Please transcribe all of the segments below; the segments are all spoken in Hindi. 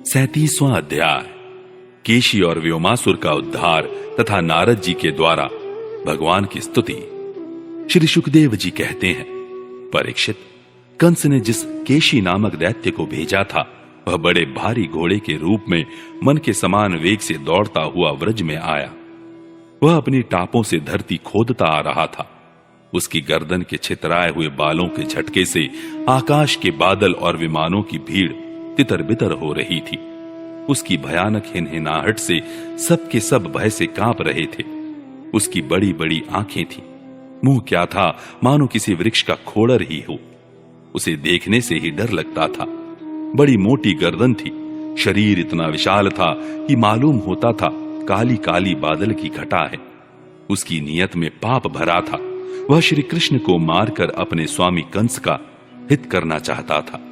37वां अध्याय। केशी और व्योमासुर का उद्धार तथा नारद जी के द्वारा भगवान की स्तुति। श्री सुखदेव जी कहते हैं, परीक्षित, कंस ने जिस केशी नामक दैत्य को भेजा था वह बड़े भारी घोड़े के रूप में मन के समान वेग से दौड़ता हुआ व्रज में आया। वह अपनी टापों से धरती खोदता आ रहा था। उसकी गर्दन के छितराए हुए बालों के झटके से आकाश के बादल और विमानों की भीड़ तितर बितर हो रही थी। उसकी भयानक हिनहिनाहट से सबके सब भय से कांप रहे थे। उसकी बड़ी बड़ी आंखें थीं। मुंह क्या था, मानो किसी वृक्ष का खोड़र ही हो। उसे देखने से ही डर लगता था। बड़ी मोटी गर्दन थी। शरीर इतना विशाल था कि मालूम होता था काली काली बादल की घटा है। उसकी नियत में पाप भरा था। वह श्री कृष्ण को मारकर अपने स्वामी कंस का हित करना चाहता था।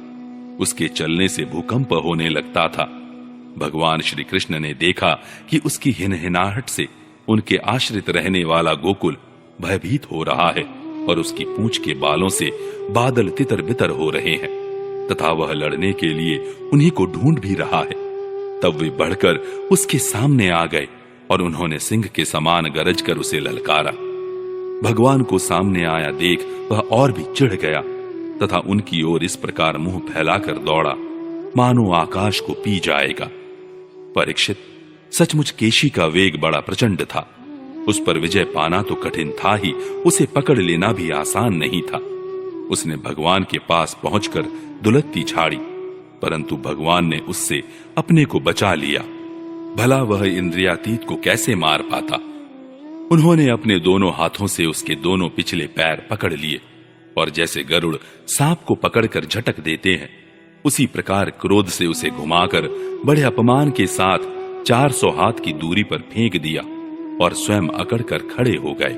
उसके चलने से भूकंप होने लगता था। भगवान श्री कृष्ण ने देखा कि उसकी हिनहिनाहट से उनके आश्रित रहने वाला गोकुल भयभीत हो रहा है और उसकी पूंछ के बालों से बादल तितर बितर हो रहे हैं तथा वह लड़ने के लिए उन्हीं को ढूंढ भी रहा है। तब वे बढ़कर उसके सामने आ गए और उन्होंने सिंह के समान गरज कर उसे ललकारा। भगवान को सामने आया देख वह और भी चिढ़ गया तथा उनकी ओर इस प्रकार मुंह फैलाकर दौड़ा मानो आकाश को पी जाएगा। परीक्षित, सचमुच केशी का वेग बड़ा प्रचंड था। उस पर विजय पाना तो कठिन था ही, उसे पकड़ लेना भी आसान नहीं था। उसने भगवान के पास पहुंचकर दुलत्ती झाड़ी, परंतु भगवान ने उससे अपने को बचा लिया। भला वह इंद्रियातीत को कैसे मार पाता। उन्होंने अपने दोनों हाथों से उसके दोनों पिछले पैर पकड़ लिए और जैसे गरुड़ सांप को पकड़कर झटक देते हैं, उसी प्रकार क्रोध से उसे घुमाकर बड़े अपमान के साथ 400 हाथ की दूरी पर फेंक दिया और स्वयं अकड़कर खड़े हो गए।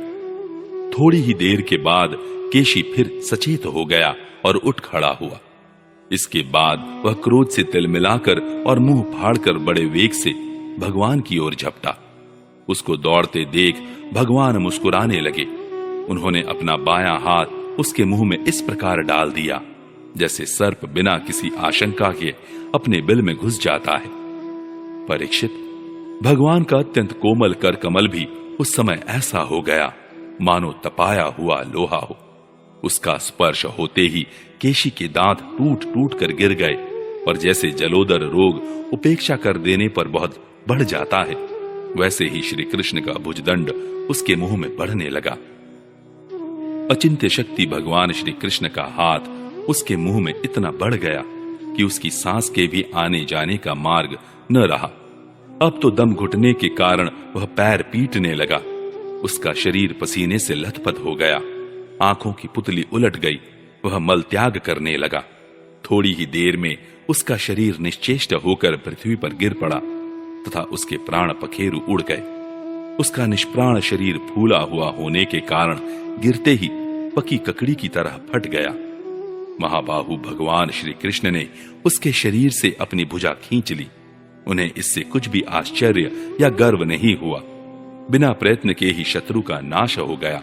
थोड़ी ही देर के बाद केशी फिर सचेत हो गया और उठ खड़ा हुआ। इसके बाद वह क्रोध से तिलमिलाकर और मुंह फाड़कर बड़े वेग से भगवान की ओर झपटा। उसको दौड़ते देख भगवान मुस्कुराने लगे। उन्होंने अपना बायां हाथ उसके मुंह में इस प्रकार डाल दिया जैसे सर्प बिना किसी आशंका के अपने बिल में घुस जाता है। परीक्षित, भगवान का अत्यंत कोमल कर कमल भी उस समय ऐसा हो गया मानो तपाया हुआ लोहा हो। उसका स्पर्श होते ही केशी के दांत टूट टूट कर गिर गए और जैसे जलोदर रोग उपेक्षा कर देने पर बहुत बढ़ जाता है, वैसे ही श्री कृष्ण का भुजदंड उसके मुंह में बढ़ने लगा। अचिंत्य शक्ति भगवान श्री कृष्ण का हाथ उसके मुंह में इतना बढ़ गया कि उसकी सांस के भी आने जाने का मार्ग न रहा। अब तो दम घुटने के कारण वह पैर पीटने लगा। उसका शरीर पसीने से लथपथ हो गया। आंखों की पुतली उलट गई। वह मल त्याग करने लगा। थोड़ी ही देर में उसका शरीर निश्चेष्ट होकर पृथ्वी पर गिर पड़ा तथा उसके प्राण पखेरु उड़ गए। उसका निष्प्राण शरीर फूला हुआ होने के कारण गिरते ही पकी ककड़ी की तरह फट गया। महाबाहु भगवान श्री कृष्ण ने उसके शरीर से अपनी भुजा खींच ली। उन्हें इससे कुछ भी आश्चर्य या गर्व नहीं हुआ। बिना प्रयत्न के ही शत्रु का नाश हो गया।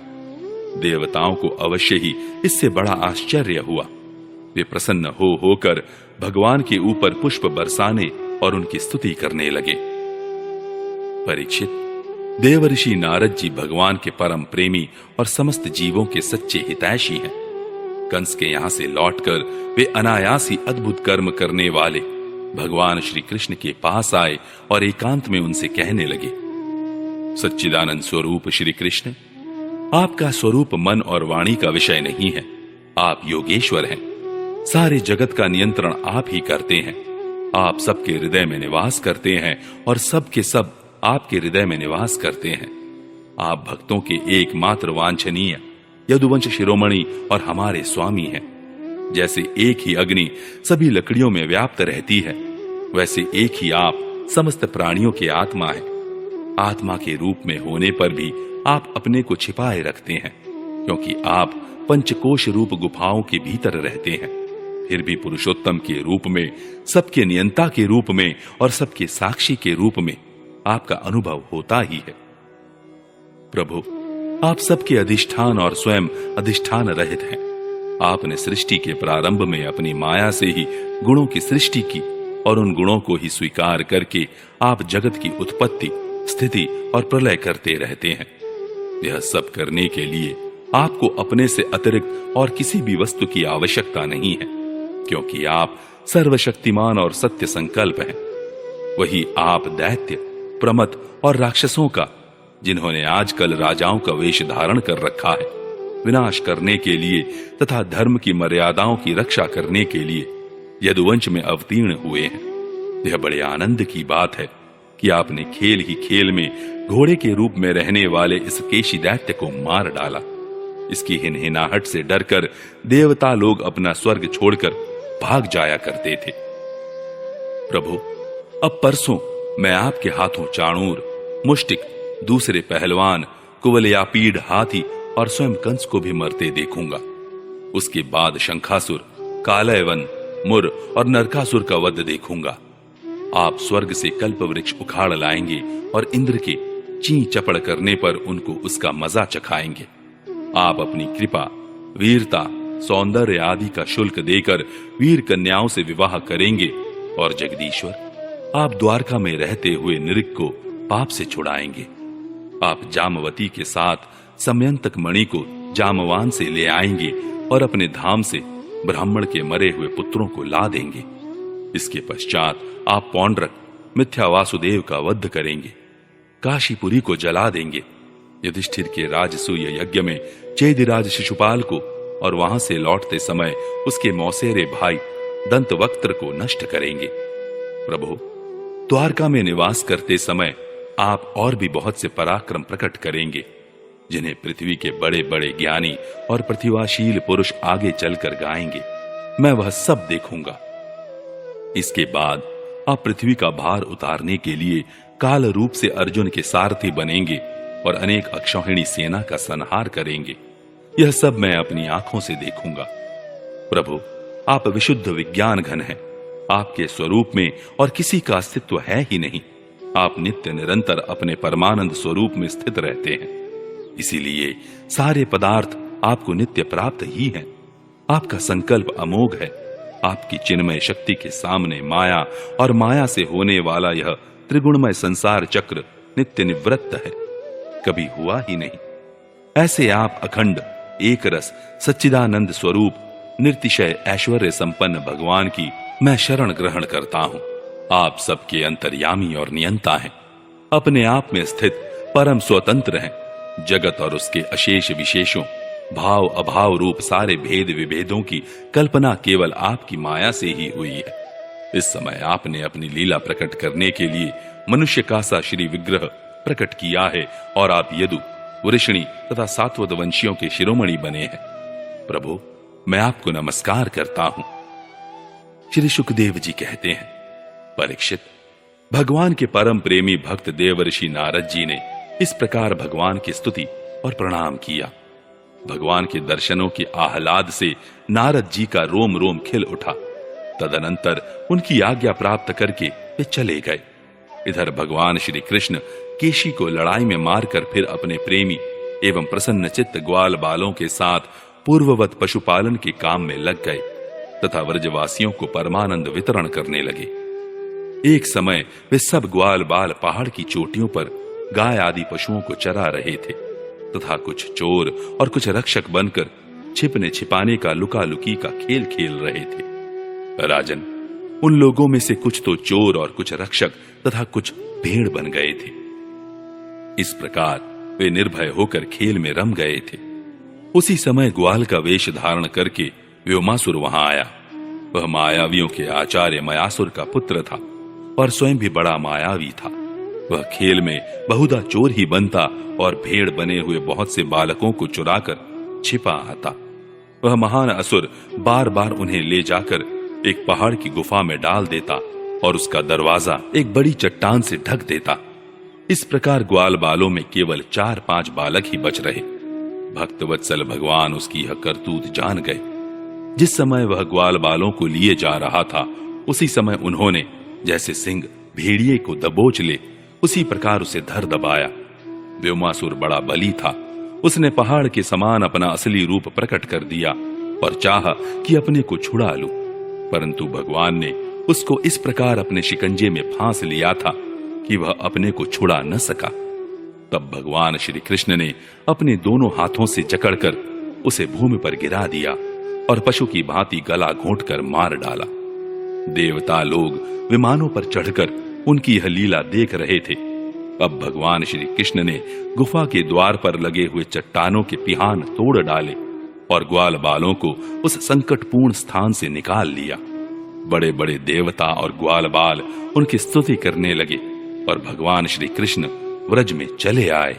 देवताओं को अवश्य ही इससे बड़ा आश्चर्य हुआ। वे प्रसन्न हो होकर भगवान के ऊपर पुष्प बरसाने और उनकी स्तुति करने लगे। परीक्षित, देवर्षि नारद जी भगवान के परम प्रेमी और समस्त जीवों के सच्चे हितैषी हैं। कंस के यहां से लौटकर वे अनायास ही अद्भुत कर्म करने वाले भगवान श्री कृष्ण के पास आए और एकांत में उनसे कहने लगे, सच्चिदानंद स्वरूप श्री कृष्ण, आपका स्वरूप मन और वाणी का विषय नहीं है। आप योगेश्वर हैं। सारे जगत का नियंत्रण आप ही करते हैं। आप सबके हृदय में निवास करते हैं और सबके सब आपके हृदय में निवास करते हैं। आप भक्तों के एकमात्र वांछनीय यदुवंश शिरोमणि और हमारे स्वामी हैं। जैसे एक ही अग्नि सभी लकड़ियों में व्याप्त रहती है, वैसे एक ही आप समस्त प्राणियों के आत्मा है। आत्मा के रूप में होने पर भी आप अपने को छिपाए रखते हैं, क्योंकि आप पंचकोश रूप गुफाओं के भीतर रहते हैं। फिर भी पुरुषोत्तम के रूप में, सबके नियंता के रूप में और सबके साक्षी के रूप में आपका अनुभव होता ही है। प्रभु, आप सबके अधिष्ठान और स्वयं अधिष्ठान रहित हैं। आपने सृष्टि के प्रारंभ में अपनी माया से ही गुणों की सृष्टि की और उन गुणों को ही स्वीकार करके आप जगत की उत्पत्ति, स्थिति और प्रलय करते रहते हैं। यह सब करने के लिए आपको अपने से अतिरिक्त और किसी भी वस्तु की आवश्यकता नहीं है, क्योंकि आप सर्वशक्तिमान और सत्य संकल्प हैं। वही आप दैत्य, प्रमथ और राक्षसों का, जिन्होंने आजकल राजाओं का वेश धारण कर रखा है, विनाश करने के लिए तथा धर्म की मर्यादाओं की रक्षा करने के लिए यदुवंश में अवतीर्ण हुए हैं। यह बड़े आनंद की बात है कि आपने खेल ही खेल में घोड़े के रूप में रहने वाले इस केशी दैत्य को मार डाला। इसकी हिनहिनाहट से डरकर देवता लोग अपना स्वर्ग छोड़कर भाग जाया करते थे। प्रभु, अब परसों मैं आपके हाथों चाणूर, मुष्टिक, दूसरे पहलवान, कुवलयापीढ़ हाथी और स्वयं कंस को भी मरते देखूंगा। उसके बाद शंखासुर, कालयवन, मुर और नरकासुर का वध देखूंगा। आप स्वर्ग से कल्प वृक्ष उखाड़ लाएंगे और इंद्र के ची चपड़ करने पर उनको उसका मजा चखाएंगे। आप अपनी कृपा, वीरता, सौंदर्य आदि का शुल्क देकर वीर कन्याओं से विवाह करेंगे और जगदीश्वर, आप द्वारका में रहते हुए नृक को पाप से छुड़ाएंगे। आप जामवती के साथ समयंतक मणि को जामवान से ले आएंगे और अपने धाम से ब्राह्मण के मरे हुए पुत्रों को ला देंगे। इसके पश्चात आप पौंड्रक, मिथ्या वासुदेव का वध करेंगे, काशीपुरी को जला देंगे, युधिष्ठिर के राजसूय यज्ञ में चेदिराज शिशुपाल को और वहां से लौटते समय उसके मौसेरे भाई दंतवक्त्र को नष्ट करेंगे। प्रभु, द्वारका में निवास करते समय आप और भी बहुत से पराक्रम प्रकट करेंगे, जिन्हें पृथ्वी के बड़े बड़े ज्ञानी और प्रतिभाशील पुरुष आगे चलकर गाएंगे। मैं वह सब देखूंगा। इसके बाद आप पृथ्वी का भार उतारने के लिए काल रूप से अर्जुन के सारथी बनेंगे और अनेक अक्षौहिणी सेना का संहार करेंगे। यह सब मैं अपनी आंखों से देखूंगा। प्रभु, आप विशुद्ध विज्ञान घन हैं। आपके स्वरूप में और किसी का अस्तित्व है ही नहीं। आप नित्य निरंतर अपने परमानंद स्वरूप में स्थित रहते हैं, इसीलिए सारे पदार्थ आपको नित्य प्राप्त ही हैं। आपका संकल्प अमोघ है। आपकी चिन्मय शक्ति के सामने माया और माया से होने वाला यह त्रिगुणमय संसार चक्र नित्य निवृत्त है, कभी हुआ ही नहीं। ऐसे आप अखंड, एक रस, सच्चिदानंद स्वरूप, निर्तिशय ऐश्वर्य संपन्न भगवान की मैं शरण ग्रहण करता हूं। आप सबके अंतर्यामी और नियंता हैं, अपने आप में स्थित परम स्वतंत्र हैं। जगत और उसके अशेष विशेषों, भाव अभाव रूप सारे भेद विभेदों की कल्पना केवल आपकी माया से ही हुई है। इस समय आपने अपनी लीला प्रकट करने के लिए मनुष्य का सा श्री विग्रह प्रकट किया है और आप यदु, वृषणी तथा सात्वत वंशियों के शिरोमणि बने हैं। प्रभु, मैं आपको नमस्कार करता हूं। श्री सुखदेव जी कहते हैं, परीक्षित, भगवान के परम प्रेमी भक्त देवर्षि नारद जी ने इस प्रकार भगवान की स्तुति और प्रणाम किया। भगवान के दर्शनों के आह्लाद से नारद जी का रोम रोम खिल उठा। तदनंतर उनकी आज्ञा प्राप्त करके वे चले गए। इधर भगवान श्री कृष्ण केशी को लड़ाई में मारकर फिर अपने प्रेमी एवं प्रसन्न चित्त ग्वाल बालों के साथ पूर्ववत पशुपालन के काम में लग गए तथा व्रजवासियों को परमानंद वितरण करने लगे। एक समय वे सब ग्वाल बाल पहाड़ की चोटियों पर गाय आदि पशुओं को चरा रहे थे तथा कुछ चोर और कुछ रक्षक बनकर छिपने छिपाने का लुका लुकी का खेल खेल रहे थे। राजन, उन लोगों में से कुछ तो चोर और कुछ रक्षक तथा कुछ भेड़ बन गए थे। इस प्रकार वे निर्भय होकर खेल में रम गए थे। उसी समय ग्वाल का वेश धारण करके व्योमासुर वहां आया। वह मायावियों के आचार्य मयासुर का पुत्र था और स्वयं भी बड़ा मायावी था। वह खेल में बहुधा चोर ही बनता और भेड़ बने हुए बहुत से बालकों को चुराकर छिपा आता। वह महान असुर बार बार उन्हें ले जाकर एक पहाड़ की गुफा में डाल देता और उसका दरवाजा एक बड़ी चट्टान से ढक देता। इस प्रकार ग्वाल बालों में केवल 4-5 बालक ही बच रहे। भक्तवत्सल भगवान उसकी यह करतूत जान गए। जिस समय वह ग्वाल बालों को लिए जा रहा था, उसी समय उन्होंने जैसे सिंह भेड़िए को दबोच ले, उसी प्रकार उसे धर दबाया। व्योमासुर बड़ा बली था। उसने पहाड़ के समान अपना असली रूप प्रकट कर दिया और चाहा कि अपने को छुड़ा लूं, परंतु भगवान ने उसको इस प्रकार अपने शिकंजे में फांस लिया था कि वह अपने को छुड़ा न सका। तब भगवान श्री कृष्ण ने अपने दोनों हाथों से जकड़कर उसे भूमि पर गिरा दिया और पशु की भांति गला घोंटकर मार डाला। देवता लोग विमानों पर चढ़कर उनकी यह लीला देख रहे थे। अब भगवान श्री कृष्ण ने गुफा के द्वार पर लगे हुए चट्टानों के पिहान तोड़ डाले और ग्वाल बालों को उस संकटपूर्ण स्थान से निकाल लिया। बड़े बड़े देवता और ग्वाल बाल उनकी स्तुति करने लगे और भगवान श्री कृष्ण व्रज में चले आए।